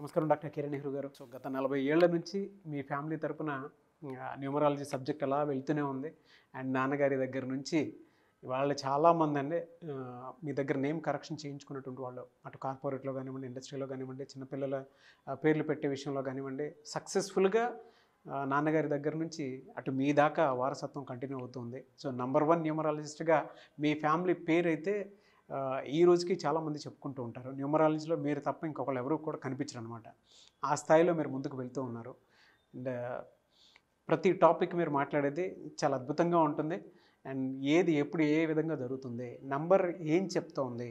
నమస్కారం డాక్టర్ కిరణ్ నెహ్రూ గారు. సో గత 40 ఏళ్ల నుంచి మీ ఫ్యామిలీ తరపున న్యూమరాలజీ సబ్జెక్ట్ అలా వెళ్తూనే ఉంది. అండ్ నాన్నగారి దగ్గర నుంచి వాళ్ళు చాలామంది అండి మీ దగ్గర నేమ్ కరెక్షన్ చేయించుకున్నటువంటి వాళ్ళు అటు కార్పొరేట్లో కానివ్వండి, ఇండస్ట్రీలో కానివ్వండి, చిన్నపిల్లల పేర్లు పెట్టే విషయంలో కానివ్వండి, సక్సెస్ఫుల్గా నాన్నగారి దగ్గర నుంచి అటు మీ దాకా వారసత్వం కంటిన్యూ అవుతుంది. సో నంబర్ 1 న్యూమరాలజిస్ట్గా మీ ఫ్యామిలీ పేరు అయితే ఈ రోజుకి చాలామంది చెప్పుకుంటూ ఉంటారు. న్యూమరాలజీలో మీరు తప్ప ఇంకొకళ్ళు ఎవరు కూడా కనిపించరు అనమాట. ఆ స్థాయిలో మీరు ముందుకు వెళ్తూ ఉన్నారు. అండ్ ప్రతి టాపిక్ మీరు మాట్లాడేది చాలా అద్భుతంగా ఉంటుంది. అండ్ ఏది ఎప్పుడు ఏ విధంగా జరుగుతుంది, నంబర్ ఏం చెప్తోంది,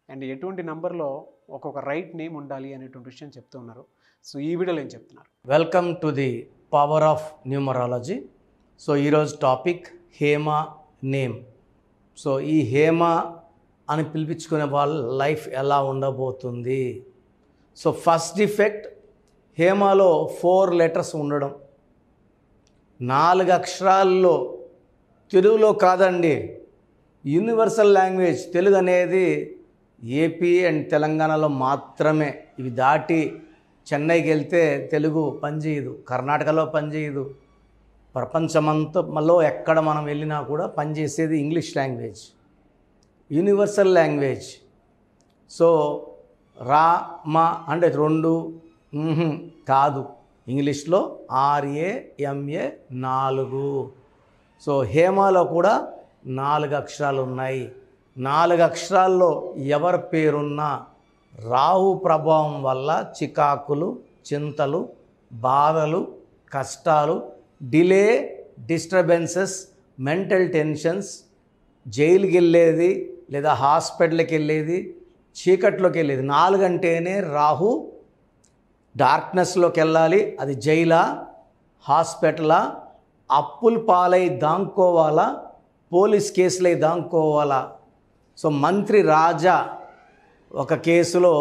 అండ్ ఎటువంటి నంబర్లో ఒక్కొక్క రైట్ నేమ్ ఉండాలి అనేటువంటి విషయం చెప్తూ ఉన్నారు. సో ఈ వీడియోలో ఏం చెప్తున్నారు? Welcome to the power of numerology. So ఈరోజు టాపిక్ హేమ నేమ్. సో ఈ హేమ అని పిలిపించుకునే వాళ్ళ లైఫ్ ఎలా ఉండబోతుంది? సో ఫస్ట్ డిఫెక్ట్, హేమలో 4 లెటర్స్ ఉండడం. 4 అక్షరాల్లో, తెలుగులో కాదండి, యూనివర్సల్ లాంగ్వేజ్ తెలుగు అనేది ఏపీ అండ్ తెలంగాణలో మాత్రమే. ఇవి దాటి చెన్నైకి వెళ్తే తెలుగు పనిచేయదు, కర్ణాటకలో పనిచేయదు, ప్రపంచమంతలో ఎక్కడ మనం వెళ్ళినా కూడా పనిచేసేది English language, universal language. So రా మా అంటే 2 కాదు, ఇంగ్లీష్లో RAMA 4. సో హేమలో కూడా 4 అక్షరాలు ఉన్నాయి. 4 అక్షరాల్లో ఎవరి పేరున్నా రాహు ప్రభావం వల్ల చికాకులు, చింతలు, బాధలు, కష్టాలు, డిలే, డిస్టర్బెన్సెస్, మెంటల్ టెన్షన్స్, జైలుకి వెళ్ళేది లేదా హాస్పిటల్కి వెళ్ళేది, చీకట్లోకి వెళ్ళేది. 4 అంటేనే రాహు. డార్క్నెస్లోకి వెళ్ళాలి, అది జైలా, హాస్పిటలా, అప్పుల పాలై దాంకోవాలా, పోలీస్ కేసులై దాంకోవాలా. సో మంత్రి రాజా ఒక కేసులో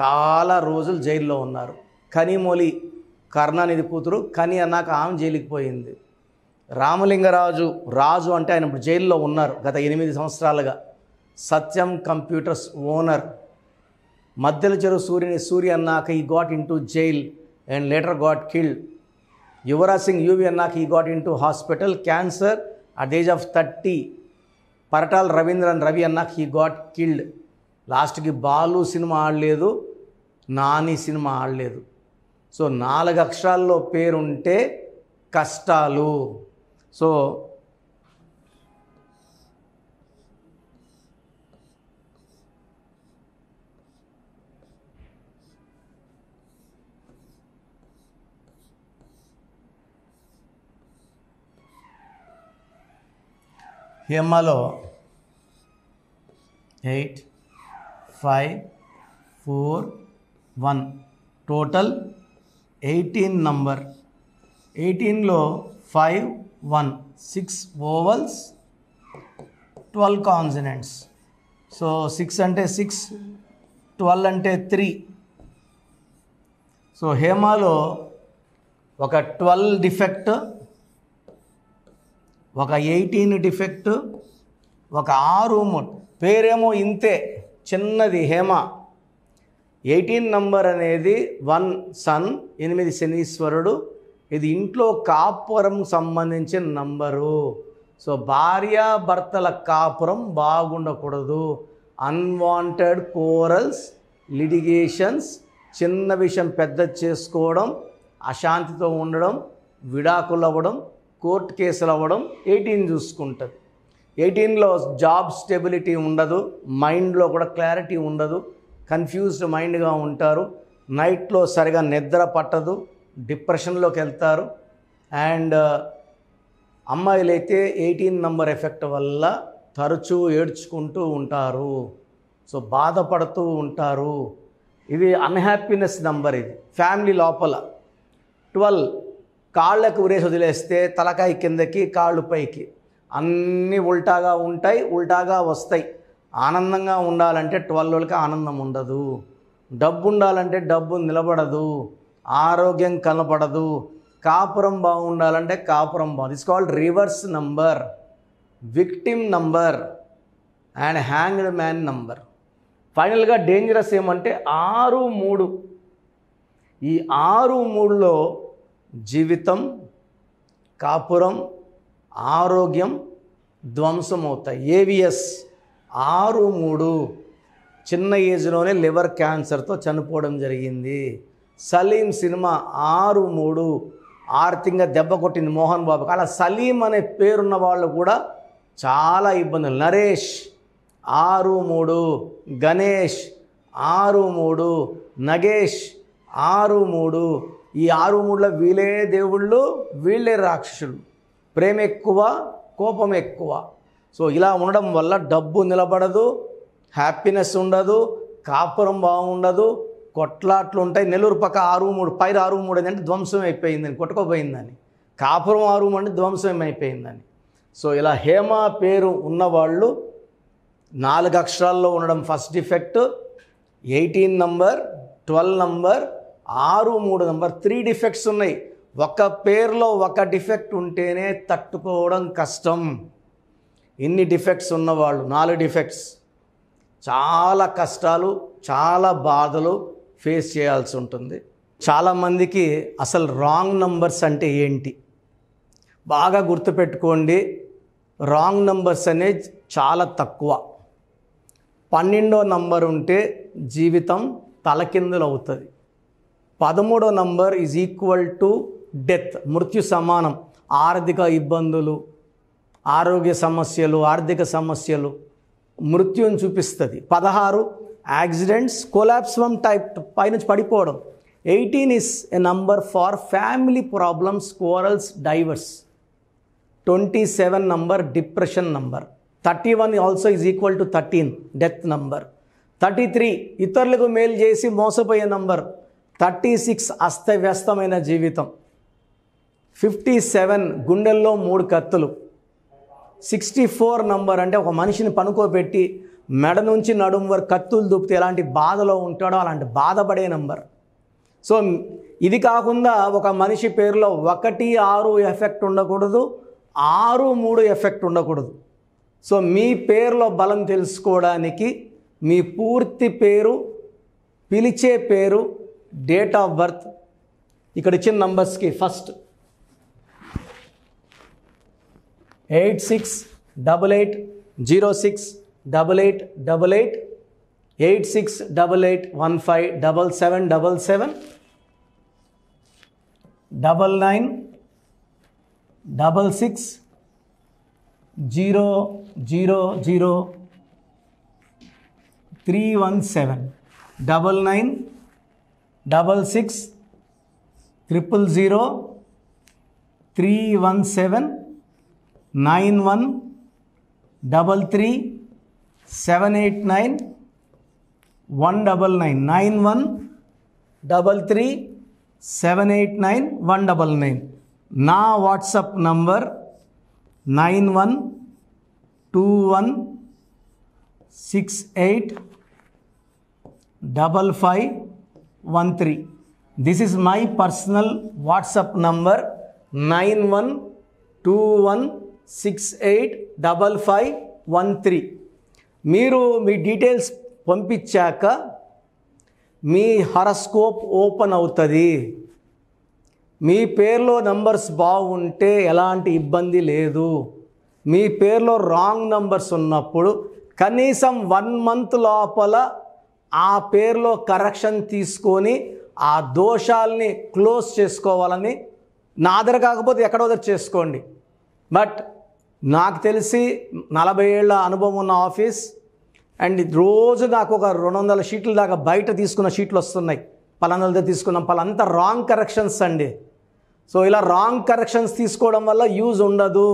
చాలా రోజులు జైల్లో ఉన్నారు. కనిమొలి, కరుణానిధి కూతురు, కని అన్నాక ఆమె జైలుకి పోయింది. రామలింగరాజు, రాజు అంటే ఆయన ఇప్పుడు జైల్లో ఉన్నారు గత 8 సంవత్సరాలుగా. Satyam computers owner. మధ్యల చెరువు సూర్య అన్నాక he got into jail and later got killed. Yuvraj Singh Yuvi అన్నాక he got into hospital, cancer at the age of 30. Paritala Ravindran Ravi అన్నాక ఈ గాట్ కిల్డ్. లాస్ట్కి బాలు సినిమా ఆడలేదు, నాని సినిమా ఆడలేదు. సో 4 అక్షరాల్లో పేరుంటే కష్టాలు. సో హేమలో 8, 5, 4, 1 టోటల్ 18 నంబర్. 18లో 5, 1, 6 ఓవల్స్, 12 కాన్సనెంట్స్. సో 6 అంటే 6, 12 అంటే 3. సో హేమలో ఒక 12 డిఫెక్ట్, ఒక 18 డిఫెక్ట్, ఒక 6 మూడ్. పేరేమో ఇంతే చిన్నది హేమ. 18 నంబర్ అనేది 1 సన్, 8 శనీశ్వరుడు. ఇది ఇంట్లో కాపురం సంబంధించిన నంబరు. సో భార్యాభర్తల కాపురం బాగుండకూడదు. అన్వాంటెడ్ కోరల్స్, లిటిగేషన్స్, చిన్న విషయం పెద్ద చేసుకోవడం, అశాంతితో ఉండడం, విడాకులు అవ్వడం, కోర్టు కేసులు అవ్వడం 18 చూసుకుంటుంది. 18లో జాబ్ స్టెబిలిటీ ఉండదు, మైండ్లో కూడా క్లారిటీ ఉండదు, కన్ఫ్యూజ్డ్ మైండ్గా ఉంటారు, నైట్లో సరిగా నిద్ర పట్టదు, డిప్రెషన్లోకి వెళ్తారు. అండ్ అమ్మాయిలైతే 18 నంబర్ ఎఫెక్ట్ వల్ల తరచూ ఏడ్చుకుంటూ ఉంటారు. సో బాధపడుతూ ఉంటారు. ఇది అన్హ్యాపీనెస్ నంబర్. ఇది ఫ్యామిలీ లోపల 12 కాళ్ళకు ఉరేసి వదిలేస్తే తలకాయ కిందకి, కాళ్ళు పైకి, అన్నీ ఉల్టాగా ఉంటాయి, ఉల్టాగా వస్తాయి. ఆనందంగా ఉండాలంటే 12 ఆనందం ఉండదు. డబ్బు ఉండాలంటే డబ్బు నిలబడదు, ఆరోగ్యం కనపడదు. కాపురం బాగుండాలంటే కాపురం బాగుంది. It's called reverse number, victim number and hanged man number. ఫైనల్గా డేంజరస్ ఏమంటే 6, 3 ఈ 6-3లో జీవితం, కాపురం, ఆరోగ్యం ధ్వంసం అవుతాయి. ఏవిఎస్ 6-3 చిన్న ఏజ్లోనే లివర్ క్యాన్సర్తో చనిపోవడం జరిగింది. సలీం సినిమా 6-3 ఆర్థికంగా దెబ్బ కొట్టింది మోహన్ బాబుకి. అలా సలీం అనే పేరున్న వాళ్ళు కూడా చాలా ఇబ్బందులు. నరేష్ 6-3, గణేష్ 6-3, నగేష్ 6-3. ఈ 6-3లో వీళ్ళే దేవుళ్ళు, వీళ్ళే రాక్షసులు. ప్రేమ ఎక్కువ, కోపం ఎక్కువ. సో ఇలా ఉండడం వల్ల డబ్బు నిలబడదు, హ్యాపీనెస్ ఉండదు, కాపురం బాగుండదు, కొట్లాట్లు ఉంటాయి. నెల్లూరు పక్క 6-3 పైన 6-3 అంటే ధ్వంసం అయిపోయిందని, కొట్టుకోపోయిందని. కాపురం 6-3 అంటే ధ్వంసం అయిపోయిందని. సో ఇలా హేమ పేరు ఉన్నవాళ్ళు 4 అక్షరాల్లో ఉండడం first defect, 18 number, 12 number, 6-3 number. 3 defects ఉన్నాయి. ఒక పేరులో ఒక డిఫెక్ట్ ఉంటేనే తట్టుకోవడం కష్టం. ఇన్ని డిఫెక్ట్స్ ఉన్నవాళ్ళు 4 డిఫెక్ట్స్ చాలా కష్టాలు, చాలా బాధలు ఫేస్ చేయాల్సి ఉంటుంది. చాలామందికి అసలు రాంగ్ నంబర్స్ అంటే ఏంటి బాగా గుర్తుపెట్టుకోండి. రాంగ్ నంబర్స్ అనేది చాలా తక్కువ. 12వ నంబర్ ఉంటే జీవితం తలకిందులు అవుతుంది. 13వ number is equal to death, మృత్యు సమానం. ఆర్థిక ఇబ్బందులు, ఆరోగ్య సమస్యలు, ఆర్థిక సమస్యలు, మృత్యుని చూపిస్తుంది. 16 యాక్సిడెంట్స్, కొలాప్స్ ఫ్రమ్ టైప్ పైనుంచి పడిపోవడం. 18 is a number far family problems, quarrels, divorce. 27 number depression number. 31 also is equal to 13 death number. 33 ఇతరులకు మేలు చేసి మోసపోయే నంబర్. 36 అస్తవ్యస్తమైన జీవితం. 57 గుండెల్లో 3 కత్తులు. 64 నంబర్ అంటే ఒక మనిషిని పనుకోబెట్టి మెడ నుంచి నడుము వరకు కత్తులు దూపితే ఎలాంటి బాధలో ఉంటాడో అలాంటి బాధపడే నంబర్. సో ఇది కాకుండా ఒక మనిషి పేరులో 1-6 ఎఫెక్ట్ ఉండకూడదు, 6-3 ఎఫెక్ట్ ఉండకూడదు. సో మీ పేరులో బలం తెలుసుకోవడానికి మీ పూర్తి పేరు, పిలిచే పేరు, డేట్ ఆఫ్ బర్త్, ఇక్కడ ఇచ్చిన నంబర్స్కి ఫస్ట్ 8688068888, 8688157777, 9966000317, 9966000317, 9133789199, 9133789199. నా WhatsApp number 9121685513. This is my personal WhatsApp number 9121685513. మీరు మీ డీటెయిల్స్ పంపించాక మీ హరస్కోప్ ఓపెన్ అవుతుంది. మీ పేరులో నంబర్స్ బాగుంటే ఎలాంటి ఇబ్బంది లేదు. మీ పేరులో రాంగ్ నంబర్స్ ఉన్నప్పుడు కనీసం 1 మంత్ లోపల ఆ పేరులో కరెక్షన్ తీసుకొని ఆ దోషాలని క్లోజ్ చేసుకోవాలని, నా దగ్గర కాకపోతే ఎక్కడో దగ్గర చేసుకోండి. బట్ నాకు తెలిసి 40 ఏళ్ళ అనుభవం ఉన్న ఆఫీస్ అండ్ రోజు నాకు ఒక 200 షీట్ల దాకా బయట తీసుకున్న షీట్లు వస్తున్నాయి. పలానాలతో తీసుకున్నాం, పలాంతా రాంగ్ కరెక్షన్స్ అండి. సో ఇలా రాంగ్ కరెక్షన్స్ తీసుకోవడం వల్ల యూజ్ ఉండదు.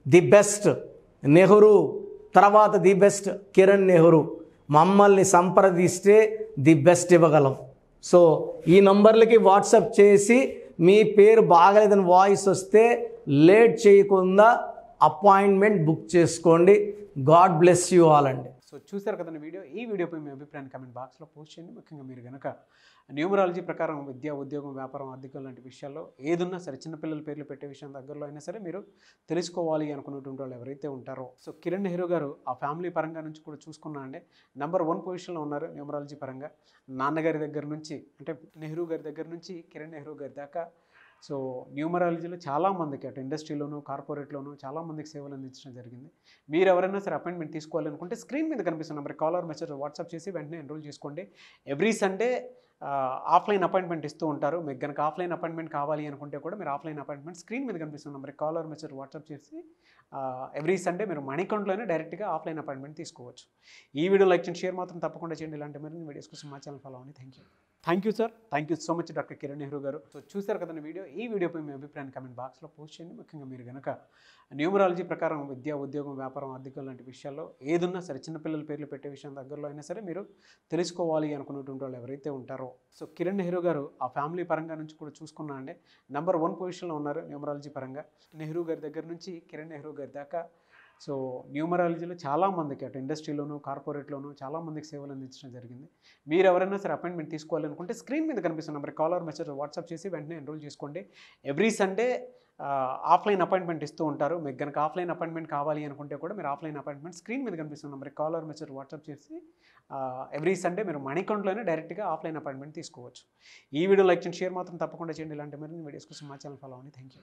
ది బెస్ట్ నెహ్రూ, తర్వాత ది బెస్ట్ కిరణ్ నెహ్రూ, మమ్మల్ని సంప్రదిస్తే ది బెస్ట్ ఇవ్వగలం. సో ఈ నంబర్లకి వాట్సాప్ చేసి మీ పేరు బాగలేదని వాయిస్ వస్తే లేట్ చేయకుండా అపాయింట్మెంట్ బుక్ చేసుకోండి. గాడ్ బ్లెస్ యూ ఆల్ అండి. సో చూశారు కదండి వీడియో. ఈ వీడియోపై మీ అభిప్రాయాన్ని కామెంట్ బాక్స్లో పోస్ట్ చేయండి. ముఖ్యంగా మీరు కనుక న్యూమరాలజీ ప్రకారం విద్య, ఉద్యోగం, వ్యాపారం, ఆర్థికం లాంటి విషయాల్లో ఏదున్నా సరే, చిన్నపిల్లల పేర్లు పెట్టే విషయం దగ్గరలో అయినా సరే మీరు తెలుసుకోవాలి అనుకున్నటువంటి వాళ్ళు ఎవరైతే ఉంటారో, సో కిరణ్ నెహ్రూ గారు ఆ ఫ్యామిలీ పరంగా నుంచి కూడా చూసుకున్నా అండి నెంబర్ 1 పొజిషన్లో ఉన్నారు న్యూమరాలజీ పరంగా. నాన్నగారి దగ్గర నుంచి అంటే నెహ్రూ గారి దగ్గర నుంచి కిరణ్ నెహ్రూ గారి దాకా సో న్యూమరాలజీలో చాలామందికి అటు ఇండస్ట్రీలోను, కార్పొరేట్లోను చాలామందికి సేవలు అందించడం జరిగింది. మీరు ఎవరైనా సరే అపాయింట్మెంట్ తీసుకోవాలనుకుంటే స్క్రీన్ మీద కనిపిస్తున్న number call or message WhatsApp చేసి వెంటనే ఎన్రోల్ చేసుకోండి. ఎవ్రీ సండే ఆఫ్లైన్ అపాయింట్మెంట్ ఇస్తూ ఉంటారు. మీకు కనుక ఆఫ్లైన్ అపాయింట్మెంట్ కావాలి అనుకుంటే కూడా మీరు ఆఫ్లైన్ అపాయింట్మెంట్ స్క్రీన్ మీద కనిపిస్తున్న number call or message WhatsApp చేసి ఎవ్రీ సండే మీరు మణికొండలోనే డైరెక్ట్గా ఆఫ్లైన్ అపాయింట్మెంట్ తీసుకోవచ్చు. ఈ వీడియో లైక్ చేయండి, షేర్ మాత్రం తప్పకుండా చేయండి. ఇలాంటి మరిన్ని వీడియోస్ కోసం మా ఛానల్ ఫాలో అవ్వండి. Thank you sir. Thank you so much doctor Kiran Nehru గారు. సో చూశారు కదండి వీడియో. ఈ వీడియోపై మీ అభిప్రాయాన్ని కామెంట్ బాక్స్లో పోస్ట్ చేయండి. ముఖ్యంగా మీరు కనుక న్యూమరాలజీ ప్రకారం విద్య, ఉద్యోగం, వ్యాపారం, ఆర్థికం లాంటి విషయాల్లో ఏదున్నా సరే, చిన్నపిల్లల పేర్లు పెట్టే విషయం దగ్గరలో అయినా సరే మీరు తెలుసుకోవాలి అనుకున్నటువంటి వాళ్ళు ఎవరైతే ఉంటారో, సో కిరణ్ నెహ్రూ గారు ఆ ఫ్యామిలీ పరంగా నుంచి కూడా చూసుకున్నా అండి నెంబర్ 1 పొజిషన్లో ఉన్నారు న్యూమరాలజీ పరంగా. నెహ్రూ గారి దగ్గర నుంచి కిరణ్ నెహ్రూ గారి దాకా సో న్యూమరాలజీలో చాలామందికి అటు ఇండస్ట్రీలోను, కార్పొరేట్లోను చాలామందికి సేవలు అందించడం జరిగింది. మీరు ఎవరైనా సరే అపాయింట్మెంట్ తీసుకోవాలనుకుంటే స్క్రీన్ మీద కనిపిస్తున్న number call or message WhatsApp చేసి వెంటనే ఎన్రోల్ చేసుకోండి. ఎవ్రీ సండే ఆఫ్లైన్ అపాయింట్మెంట్ ఇస్తూ ఉంటారు. మీకు కనుక ఆఫ్లైన్ అపాయింట్మెంట్ కావాలి అనుకుంటే కూడా మీరు ఆఫ్లైన్ అపాయింట్మెంట్ స్క్రీన్ మీద కనిపిస్తున్న number call or message WhatsApp చేసి ఎవ్రీ సండే మీరు మణికొండలోనే డైరెక్ట్గా ఆఫ్లైన్ అపాయింట్మెంట్ తీసుకోవచ్చు. ఈ వీడియో లైక్ చేయండి, షేర్ మాత్రం తప్పకుండా చేయండి. ఇలాంటి మరిన్ని వీడియోస్ కోసం మా ఛానల్ ఫాలో అవ్వండి. Thank you.